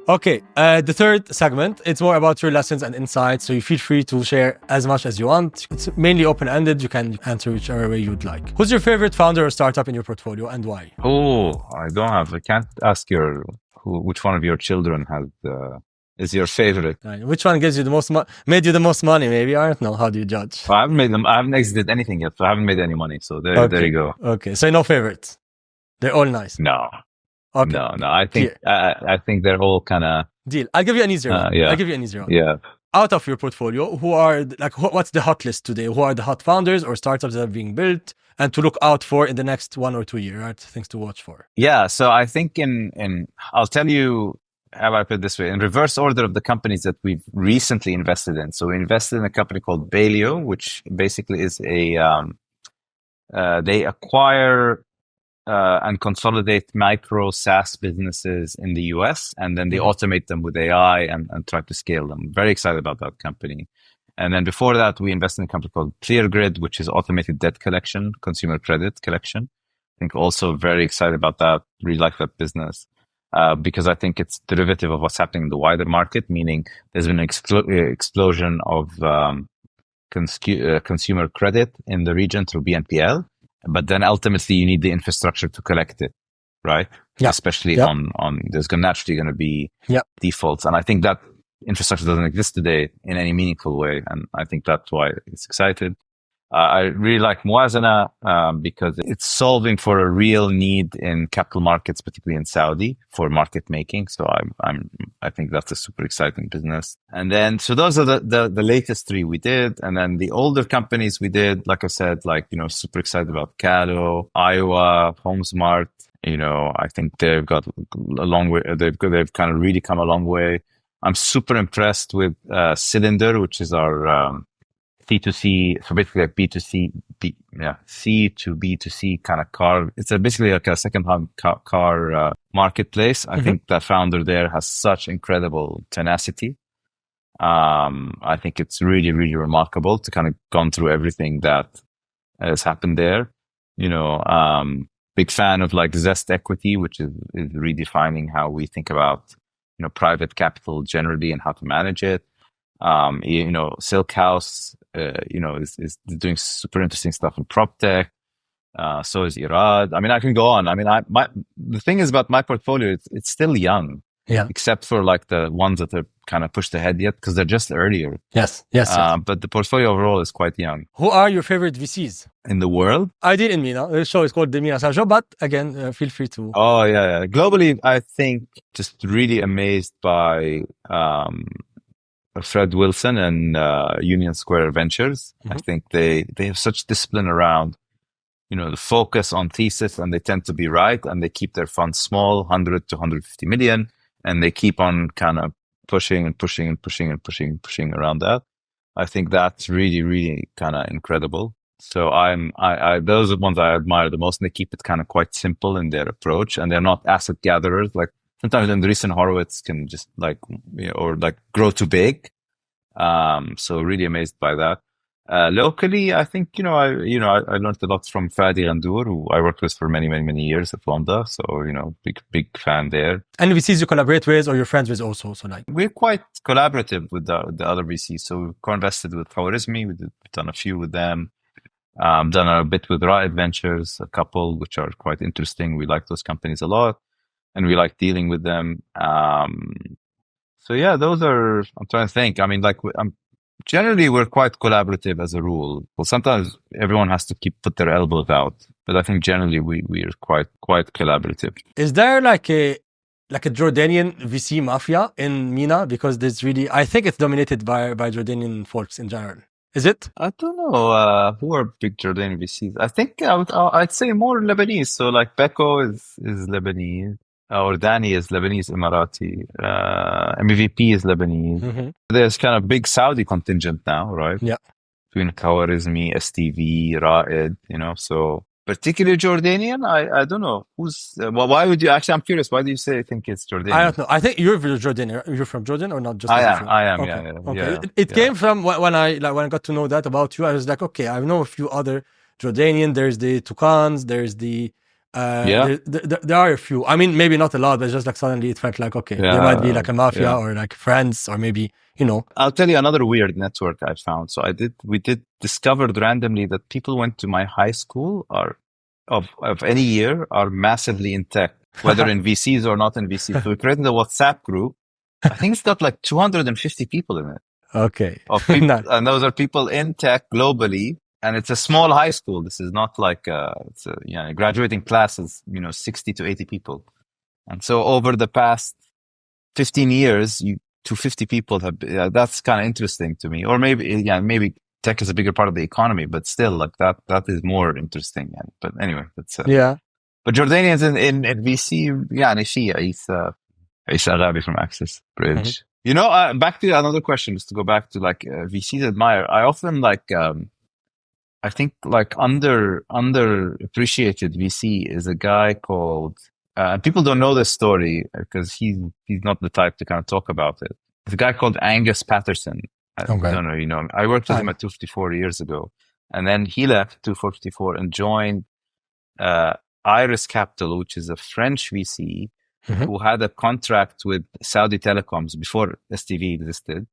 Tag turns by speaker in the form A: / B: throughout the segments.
A: Okay, the third segment, it's more about your lessons and insights, so you feel free to share as much as you want. It's mainly open-ended, you can answer whichever way you'd like. Who's your favorite founder or startup in your portfolio and why?
B: Oh, I can't ask which one of your children is your favorite.
A: Right. Which one gives you the most made you the most money, maybe? I don't know. How do you judge?
B: Well, I haven't exited anything yet, so I haven't made any money. So there you go.
A: Okay, so no favorites. They're all nice.
B: No.
A: Okay.
B: No. I think they're all kind of
A: deal. I'll give you an easier one.
B: Yeah.
A: I'll give you an easier one.
B: Yeah.
A: Out of your portfolio, who are what's the hot list today? Who are the hot founders or startups that are being built and to look out for in the next 1 or 2 years? Right? Things to watch for.
B: Yeah. So I think I'll tell you how I put it this way, in reverse order of the companies that we've recently invested in. So we invested in a company called Balio, which basically is they acquire and consolidate micro SaaS businesses in the US, and then they automate them with AI and try to scale them. Very excited about that company. And then before that, we invested in a company called ClearGrid, which is automated debt collection, consumer credit collection. I think also very excited about that. Really like that business because I think it's derivative of what's happening in the wider market, meaning there's been an explosion of consumer credit in the region through BNPL. But then ultimately you need the infrastructure to collect it, right?
A: Yeah.
B: Especially on there's naturally going to be defaults. And I think that infrastructure doesn't exist today in any meaningful way. And I think that's why it's excited. I really like Muwazana because it's solving for a real need in capital markets, particularly in Saudi, for market making. So I think that's a super exciting business. And then, so those are the latest three we did. And then the older companies we did, like I said, super excited about Cado, Iowa, HomeSmart. I think they've got a long way. They've kind of really come a long way. I'm super impressed with Cylinder, which is our C2C, so basically a B2C, C to B2C kind of car. It's basically like a second-hand car marketplace. I think the founder there has such incredible tenacity. I think it's really, really remarkable to kind of gone through everything that has happened there. Big fan of Zest Equity, which is redefining how we think about, private capital generally and how to manage it. Silk House, is doing super interesting stuff in prop tech. So is Irad. I mean, I can go on. I mean, the thing is about my portfolio, it's still young.
A: Yeah.
B: Except for the ones that are kind of pushed ahead yet because they're just earlier.
A: Yes.
B: But the portfolio overall is quite young.
A: Who are your favorite VCs
B: in the world?
A: I did in MENA. The show is called the MENA Show, but again, feel free to.
B: Oh yeah. Globally, I think just really amazed by Fred Wilson and Union Square Ventures. I think they have such discipline around, the focus on thesis, and they tend to be right, and they keep their funds small, 100 to 150 million, and they keep on kind of pushing around that. I think that's really, really kind of incredible. So those are the ones I admire the most, and they keep it kind of quite simple in their approach, and they're not asset gatherers. Sometimes Andreessen Horowitz can just grow too big. So really amazed by that. Locally, I think, I learned a lot from Fadi Ghandour, who I worked with for many, many, many years at Wanda. So, big fan there.
A: And VCs you collaborate with or you're friends with also?
B: We're quite collaborative with the other VCs. So we've co-invested with Khwarizmi. We've done a few with them. Done a bit with Ra'id Ventures, a couple, which are quite interesting. We like those companies a lot. And we like dealing with them. So yeah, those are, I'm trying to think. I mean, generally we're quite collaborative as a rule. Well, sometimes everyone has to put their elbows out, but I think generally we're quite collaborative.
A: Is there a Jordanian VC mafia in MENA? Because there's really, I think it's dominated by Jordanian folks in general. Is it?
B: I don't know who are big Jordanian VCs. I think I'd say more Lebanese. So Beko is Lebanese. Or Danny is Lebanese Emirati. MEVP is Lebanese. There's kind of big Saudi contingent now, right?
A: Yeah.
B: Between Khwarizmi, STV, Ra'id, so particularly Jordanian, I don't know. Why would you, actually, I'm curious, why do you think it's Jordanian?
A: I don't know. I think you're Jordanian. You're from Jordan or not just?
B: I am,
A: okay.
B: yeah.
A: Okay.
B: Yeah,
A: it came from when I got to know that about you, I was like, okay, I know a few other Jordanian. There's the Tukans, there's the There are a few. I mean, maybe not a lot, but just like suddenly it felt like, okay, there might be like a mafia or like friends or maybe,
B: I'll tell you another weird network I found. So we discovered randomly that people went to my high school of any year are massively in tech, whether in VCs or not in VCs. So we created a WhatsApp group. I think it's got like 250 people in it.
A: Okay.
B: Of people, and those are people in tech globally. And it's a small high school. This is not like graduating class is 60 to 80 people. And so over the past 15 years, 250 people have. That's kind of interesting to me. Or maybe tech is a bigger part of the economy, but still, like that is more interesting. But anyway, that's But Jordanians in VC, Isa Ghabi from Access Bridge. Mm-hmm. Back to another question, just to go back to like VCs admire. I often I think like underappreciated VC is a guy called, people don't know this story because he's not the type to kind of talk about it. It's a guy called Angus Patterson. I don't know him. I worked with him at 254 years ago. And then he left 254 and joined Iris Capital, which is a French VC who had a contract with Saudi telecoms before STV existed,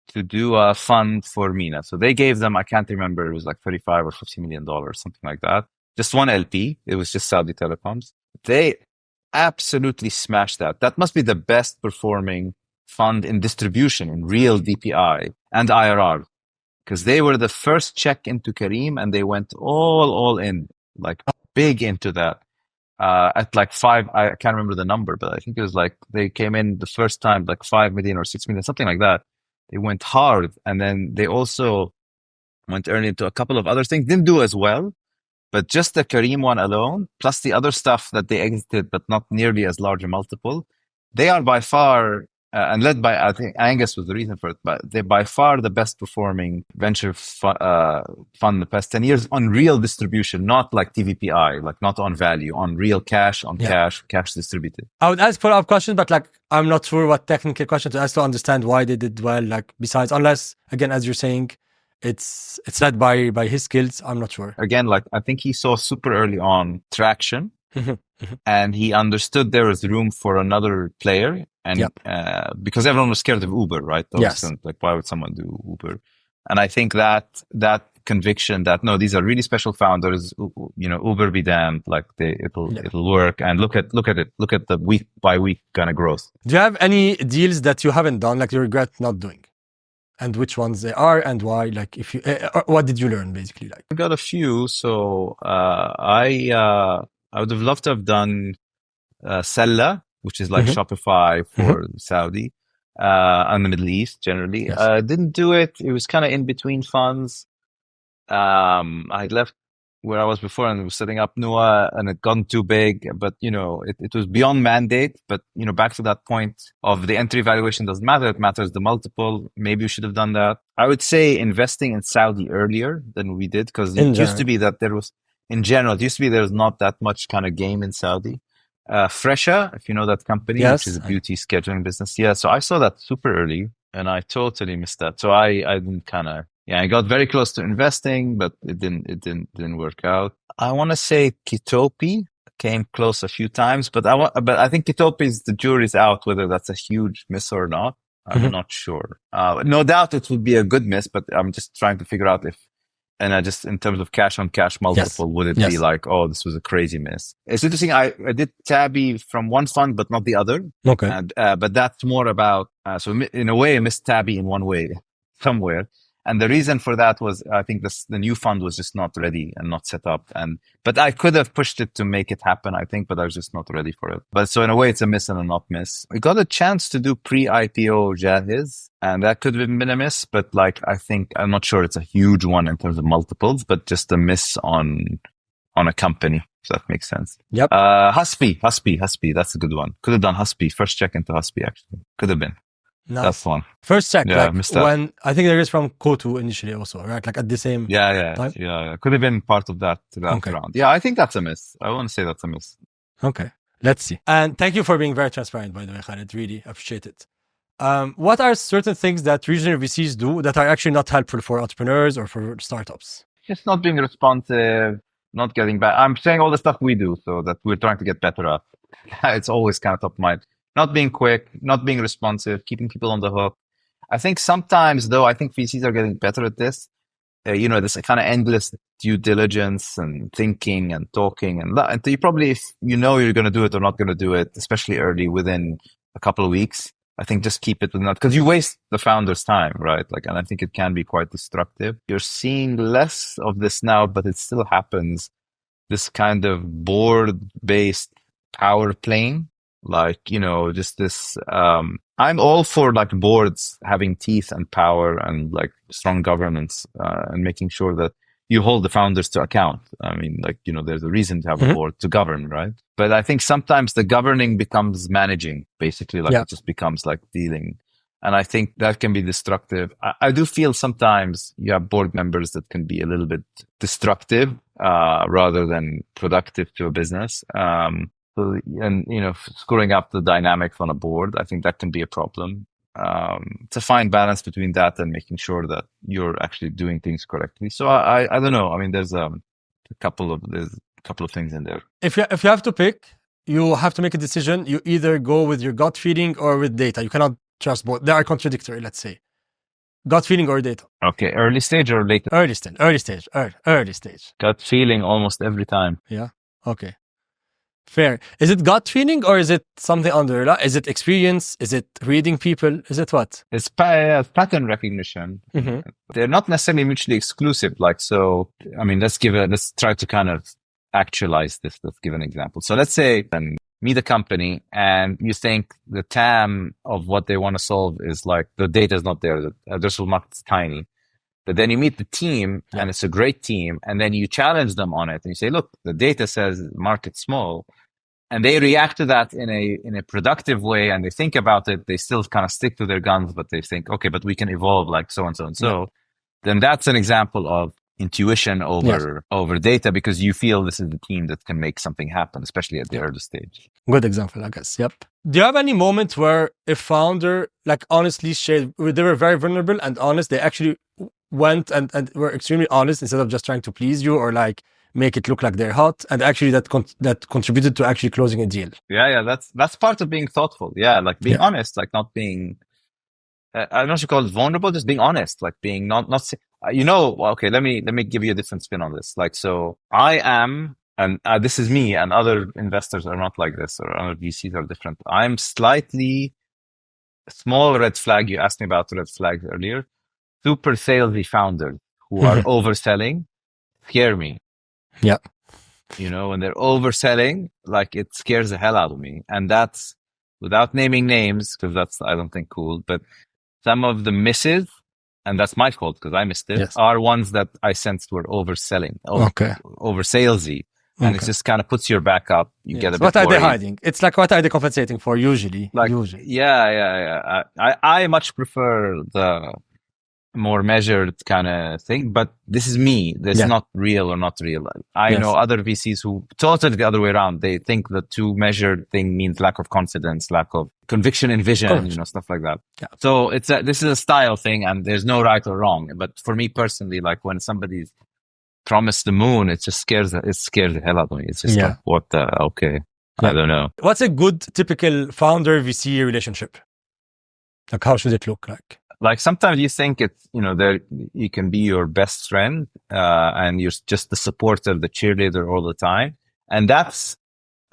B: to do a fund for MENA. So they gave them, I can't remember, it was like $35 or $50 million, something like that. Just one LP. It was just Saudi telecoms. They absolutely smashed that. That must be the best performing fund in distribution, in real DPI and IRR, because they were the first check into Kareem and they went all in, like big into that. At like 5, I can't remember the number, but I think it was like they came in the first time, like 5 million or 6 million, something like that. They went hard, and then they also went early into a couple of other things. Didn't do as well, but just the Kareem one alone, plus the other stuff that they exited, but not nearly as large a multiple. They are by far, and led by, I think Angus was the reason for it, but they're by far the best performing venture fund the past 10 years on real distribution, not like TVPI, like not on value, on real cash, cash distributed.
A: I would ask follow-up questions, but like, I'm not sure what technical question to ask to understand why they did well, like besides, unless, again, as you're saying, it's led by his skills. I'm not sure.
B: Again, like I think he saw super early on traction and he understood there was room for another player. And because everyone was scared of Uber, right? Like, why would someone do Uber? And I think that conviction that no, these are really special founders. Uber be damned, like it'll work. And look at it. Look at the week by week kind of growth.
A: Do you have any deals that you haven't done, like you regret not doing, and which ones they are and why? Like, if you, what did you learn basically? Like,
B: I got a few. So I would have loved to have done Sella, which is like Shopify for Saudi and the Middle East generally. Didn't do it. It was kind of in between funds. I left where I was before and was setting up Nuwa, and it gone too big, but it was beyond mandate. But back to that point of the entry valuation doesn't matter. It matters the multiple. Maybe we should have done that. I would say investing in Saudi earlier than we did, because it used to be that there was not that much kind of game in Saudi. Fresha, if you know that company, which is a beauty scheduling business. Yeah. So I saw that super early and I totally missed that. So I didn't I got very close to investing, but it didn't work out. I want to say Kitopi came close a few times, but I think Kitopi's, the jury's out whether that's a huge miss or not. I'm not sure. No doubt it would be a good miss, but I'm just trying to figure out if, and I just, in terms of cash on cash multiple, would it be like, oh, this was a crazy miss? It's interesting. I did Tabby from one fund, but not the other.
A: Okay.
B: And, but that's more about, so in a way, I missed Tabby in one way somewhere. And the reason for that was, I think the new fund was just not ready and not set up. But I could have pushed it to make it happen, I think, but I was just not ready for it. But so in a way, it's a miss and a not miss. We got a chance to do pre-IPO Jahiz, and that could have been a miss, but I'm not sure it's a huge one in terms of multiples, but just a miss on a company, if that makes sense.
A: Yep.
B: Husby, that's a good one. Could have done Husby. First check into Husby, actually. Could have been.
A: Nice.
B: That's one.
A: First check, when I think there is from Kotu initially also, right? Like at the same time?
B: Yeah. Could have been part of that round. Yeah, I think that's a miss. I want to say that's a miss.
A: Okay, let's see. And thank you for being very transparent, by the way, Khaled. Really appreciate it. What are certain things that regional VCs do that are actually not helpful for entrepreneurs or for startups?
B: Just not being responsive, not getting bad. I'm saying all the stuff we do so that we're trying to get better at. It's always kind of top of mind. Not being quick, not being responsive, keeping people on the hook. I think sometimes, though, I think VCs are getting better at this. This kind of endless due diligence and thinking and talking and that. And you probably, if you know you're going to do it or not going to do it, especially early within a couple of weeks, I think just keep it within that, because you waste the founder's time, right? And I think it can be quite destructive. You're seeing less of this now, but it still happens. This kind of board-based power playing, just this, I'm all for boards having teeth and power and strong governance, and making sure that you hold the founders to account. I mean, there's a reason to have a board to govern, right? But I think sometimes the governing becomes managing, basically, it just becomes dealing. And I think that can be destructive. I do feel sometimes you have board members that can be a little bit destructive, rather than productive to a business. Screwing up the dynamics on a board, I think that can be a problem. It's a fine balance between that and making sure that you're actually doing things correctly. So I don't know. I mean, there's a couple of things in there.
A: If you have to pick, you have to make a decision. You either go with your gut feeling or with data. You cannot trust both. They are contradictory, let's say. Gut feeling or data.
B: Okay, early stage or late?
A: Early stage.
B: Gut feeling almost every time.
A: Yeah. Okay. Fair. Is it gut feeling or is it something under? Is it experience? Is it reading people? Is it what?
B: It's pattern recognition.
A: Mm-hmm.
B: They're not necessarily mutually exclusive. Let's try to kind of actualize this. Let's give an example. So let's say meet a company and you think the TAM of what they want to solve is the data is not there. The addressable market is tiny. But then you meet the team and it's a great team, and then you challenge them on it and you say, look, the data says the market's small, and they react to that in a productive way, and they think about it. They still kind of stick to their guns, but they think, okay, but we can evolve so and so and so. Then that's an example of intuition over data, because you feel this is the team that can make something happen, especially at the early stage.
A: Good example, I guess. Yep. Do you have any moment where a founder honestly shared, they were very vulnerable and honest, they actually went and were extremely honest instead of just trying to please you or make it look like they're hot, and actually that contributed to actually closing a deal?
B: Yeah, that's part of being thoughtful. Yeah, being honest, not being, I don't know if you call it vulnerable, just being honest, being not okay, let me give you a different spin on this. So I am, and this is me, and other investors are not like this, or other VCs are different. I'm slightly small red flag. You asked me about red flags earlier. Super salesy founders who are overselling scare me.
A: Yeah.
B: When they're overselling, it scares the hell out of me. And that's without naming names, because that's, I don't think, cool. But some of the misses, and that's my fault because I missed it, are ones that I sensed were overselling, over salesy. And it just kind of puts your back up. You get a bit
A: What are
B: worried.
A: they hiding? It's what are they compensating for usually?
B: Yeah. I much prefer the more measured kind of thing, but this is me. This is not real or not real. I know other VCs who totally the other way around. They think the too measured thing means lack of confidence, lack of conviction in vision, stuff like that. Yeah. So this is a style thing, and there's no right or wrong. But for me personally, when somebody's promised the moon, it just scares the hell out of me. It's just what the, okay. I don't know.
A: What's a good typical founder VC relationship? How should it look like?
B: Sometimes you think it's, you can be your best friend, and you're just the supporter, the cheerleader all the time. And that's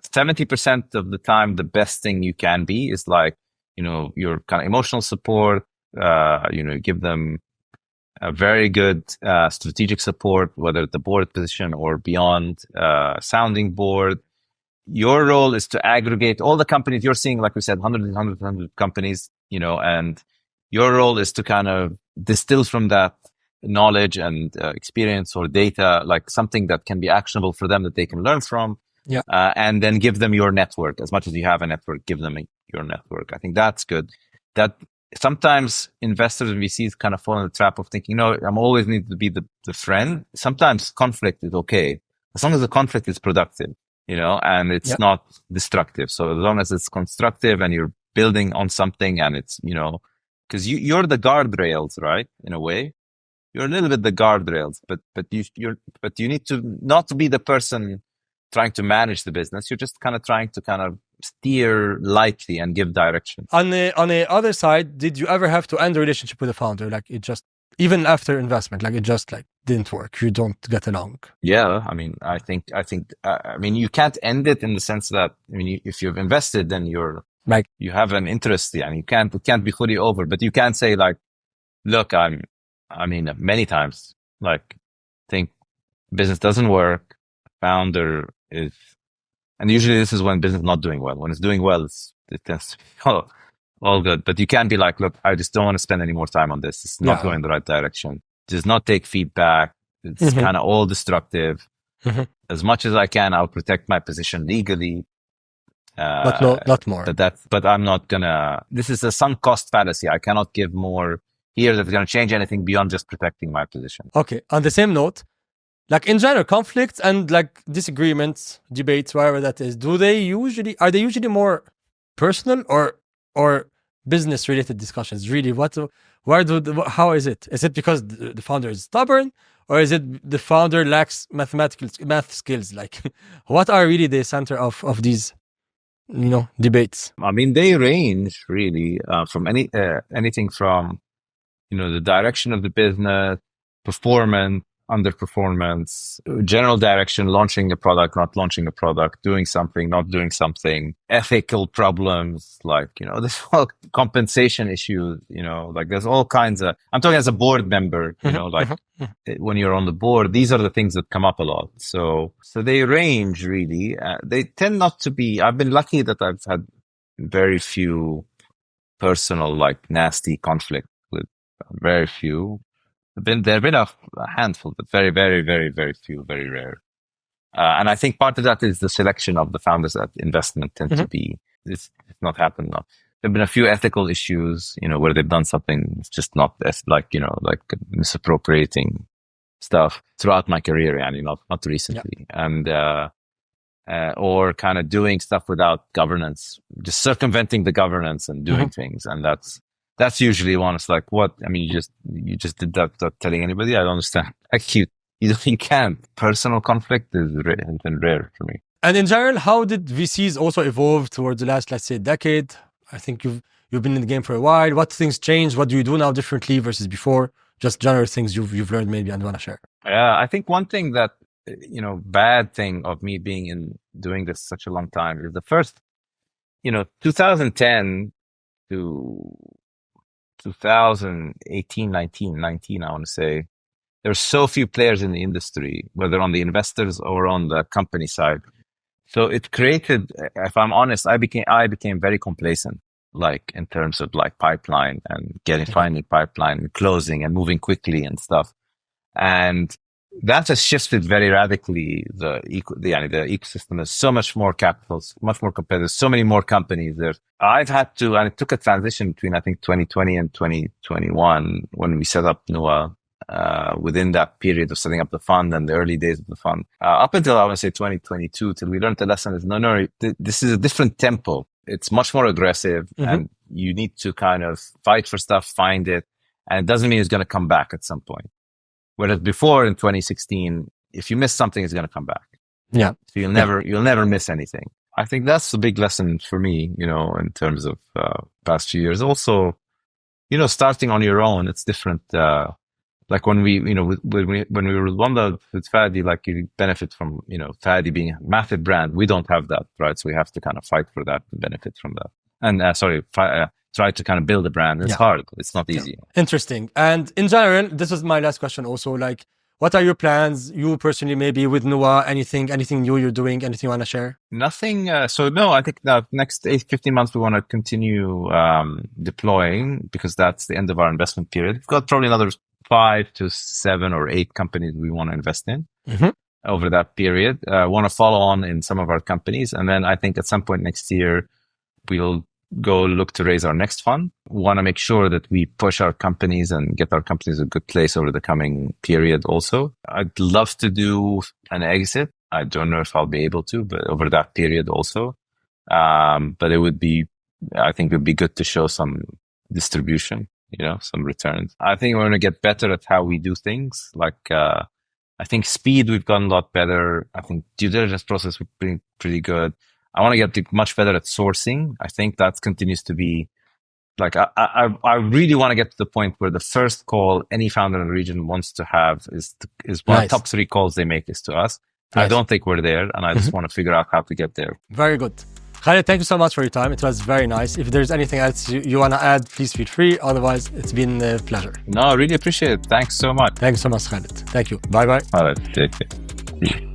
B: 70% of the time, the best thing you can be is your kind of emotional support, give them a very good strategic support, whether at the board position or beyond, sounding board. Your role is to aggregate all the companies you're seeing, like we said, hundreds of companies, and your role is to kind of distill from that knowledge and experience or data, something that can be actionable for them that they can learn from. Yeah. And then give them your network. As much as you have a network, give them your network. I think that's good. That sometimes investors and VCs kind of fall in the trap of thinking, I'm always need to be the friend. Sometimes conflict is okay, as long as the conflict is productive, and it's not destructive. So as long as it's constructive and you're building on something, and it's, because you're the guardrails, right? In a way. you're a little bit the guardrails, but you need to not to be the person trying to manage the business. You're just kind of trying to kind of steer lightly and give direction.
A: On the other side, did you ever have to end a relationship with the founder? Like it just, even after investment, like it just like didn't work. You don't get along.
B: Yeah. I mean, I think, you can't end it in the sense that, if you've invested, then you're
A: like,
B: you have an interest, and it can't be fully over, but you can't say like, look, many times, like, think business doesn't work, founder is, and usually this is when business is not doing well. When it's doing well, it's all good. But you can't be like, look, I just don't want to spend any more time on this. It's not going in the right direction. Does not take feedback. It's kind of all destructive. As much as I can, I'll protect my position legally.
A: But no, not more.
B: But I'm not gonna. This is a sunk cost fallacy. I cannot give more here that's gonna change anything beyond just protecting my position.
A: Okay. On the same note, like in general, conflicts and like disagreements, debates, whatever that is, are they usually more personal or business related discussions? Really, how is it? Is it because the founder is stubborn, or is it the founder lacks math skills? Like, what are really the center of these, debates?
B: I mean, they range really from anything from, the direction of the business, performance, underperformance, general direction, launching a product, not launching a product, doing something, not doing something, ethical problems, like, this whole compensation issues, like there's all kinds of, I'm talking as a board member, when you're on the board, these are the things that come up a lot. So they range really. They tend not to be, I've been lucky that I've had very few personal, like nasty conflict with very few. There have been a handful, but very, very, very, very few, very rare. And I think part of that is the selection of the founders at investment tend to be, it's not happened enough. There have been a few ethical issues, where they've done something it's just not like misappropriating stuff throughout my career, not recently. And, or kind of doing stuff without governance, just circumventing the governance and doing things. And that's usually one. It's like, what? I mean, you just did that without telling anybody. I don't understand. Like you can't. Personal conflict has been rare for me.
A: And in general, how did VCs also evolve towards the last, let's say, decade? I think you've been in the game for a while. What things changed? What do you do now differently versus before? Just general things you've learned maybe and want to share.
B: Yeah, I think one thing that bad thing of me doing this such a long time is the first, 2010 to 2018, 19, I want to say, there are so few players in the industry, whether on the investors or on the company side. So it created, if I'm honest, I became very complacent, like in terms of like pipeline and finding pipeline and closing and moving quickly and stuff. And that has shifted very radically. The ecosystem has so much more capital, much more competitive, so many more companies there. And it took a transition between, I think, 2020 and 2021 when we set up Nuwa, within that period of setting up the fund and the early days of the fund, up until I want to say 2022, till we learned the lesson is this is a different tempo. It's much more aggressive and you need to kind of fight for stuff, find it. And it doesn't mean it's going to come back at some point. Whereas before in 2016, if you miss something, it's going to come back.
A: Yeah.
B: So you'll never miss anything. I think that's the big lesson for me, in terms of past few years. Also, starting on your own, it's different. Like when we were with Wanda with Fadi, like you benefit from, Fadi being a massive brand. We don't have that, right? So we have to kind of fight for that and benefit from that. And try to kind of build a brand. It's hard. It's not easy.
A: Interesting. And in general, this is my last question also, like, what are your plans, you personally, maybe with Nuwa, anything new you're doing, anything you want to share?
B: Nothing. No, I think the next 15 months, we want to continue deploying because that's the end of our investment period. We've got probably another 5 to 7 or 8 companies we want to invest in over that period. Want to follow on in some of our companies. And then I think at some point next year, we'll go look to raise our next fund. We want to make sure that we push our companies and get our companies a good place over the coming period also. I'd love to do an exit. I don't know if I'll be able to, but over that period also. But I think it would be good to show some distribution. some returns. I think we're going to get better at how we do things. Like, I think speed, we've gotten a lot better. I think due diligence process, we've been pretty good. I want to get much better at sourcing. I think that continues to be like, I really want to get to the point where the first call any founder in the region wants to have is one of the top 3 calls they make is to us. Nice. I don't think we're there, and I just want to figure out how to get there.
A: Very good. Khaled, thank you so much for your time. It was very nice. If there's anything else you want to add, please feel free. Otherwise, it's been a pleasure.
B: No, I really appreciate it. Thanks so much.
A: Thanks so much, Khaled. Thank you. Bye-bye.
B: All right, take care.